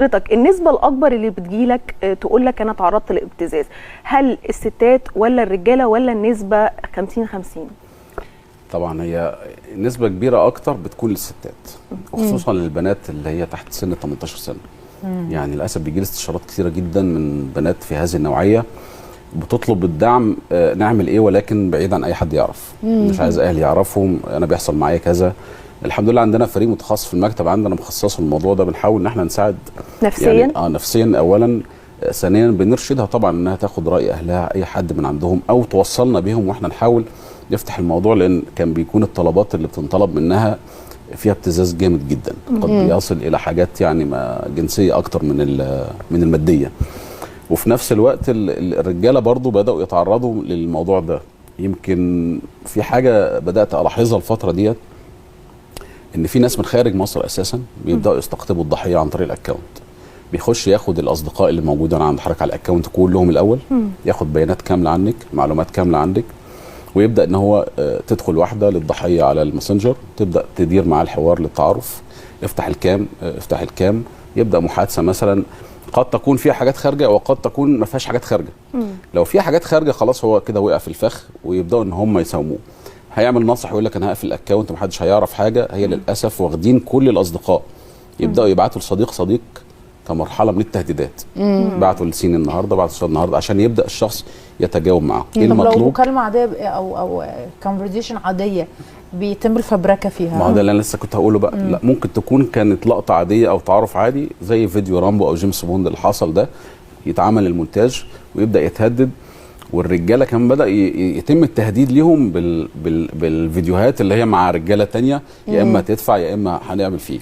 حضرتك النسبة الأكبر اللي بتجيلك تقول لك أنا تعرضت لابتزاز، هل الستات ولا الرجالة ولا النسبة 50-50؟ طبعا هي نسبة كبيرة أكتر بتكون للستات، وخصوصا للبنات اللي هي تحت سن 18 سنة. يعني للأسف بيجي لي استشارات كثيرة جدا من بنات في هذه النوعية بتطلب الدعم، نعمل إيه ولكن بعيد عن أي حد يعرف، مش عايز أهلي يعرفهم، أنا بيحصل معايا كذا. الحمد لله عندنا فريق متخصص في المكتب، عندنا مخصص في الموضوع ده، بنحاول ان احنا نساعد نفسيا. يعني نفسيا اولا، ثانيا بنرشدها طبعا انها تاخد راي اهلها، اي حد من عندهم، او توصلنا بيهم واحنا نحاول نفتح الموضوع، لان كان بيكون الطلبات اللي بتنطلب منها فيها ابتزاز جامد جدا، قد يصل الى حاجات يعني ما جنسيه اكتر من الماديه. وفي نفس الوقت الرجاله برضو بداوا يتعرضوا للموضوع ده. يمكن في حاجه بدات الاحظها الفتره ديت، ان في ناس من خارج مصر اساسا بيبداوا يستقطبوا الضحيه عن طريق الاكونت. بيخش ياخد الاصدقاء اللي موجودين عند حضرتك على الاكونت كلهم الاول، ياخد بيانات كامله عنك، معلومات كامله عنك، ويبدا ان هو تدخل واحده للضحيه على الماسنجر، تبدا تدير معاه الحوار للتعارف، افتح الكام افتح الكام، يبدا محادثه مثلا قد تكون فيها حاجات خارجه وقد تكون ما فيهاش حاجات خارجه. لو فيها حاجات خارجه خلاص هو كده وقع في الفخ، ويبداوا ان هم يساوموه. هيعمل نصح ويقول لك انا هقفل الاكونت محدش هيعرف حاجه. هي للاسف واخدين كل الاصدقاء، يبداوا يبعتوا لصديق صديق كمرحله من التهديدات. بعتوا لسين النهارده، بعتوا لسين النهارده، عشان يبدا الشخص يتجاوب معاه. ايه المطلوب؟ لو مكالمه عاديه او كونفرزيشن عاديه بيتم الفبركه فيها، ما هو ده اللي انا لسه كنت هقوله بقى. لا، ممكن تكون كانت لقطه عاديه او تعارف عادي زي فيديو رامبو او جيمس بوند اللي حصل ده، يتعمل المونتاج ويبدا يتهدد. والرجاله كمان بدا يتم التهديد ليهم بالفيديوهات اللي هي مع رجاله تانية، يا اما تدفع يا اما هنعمل فيه.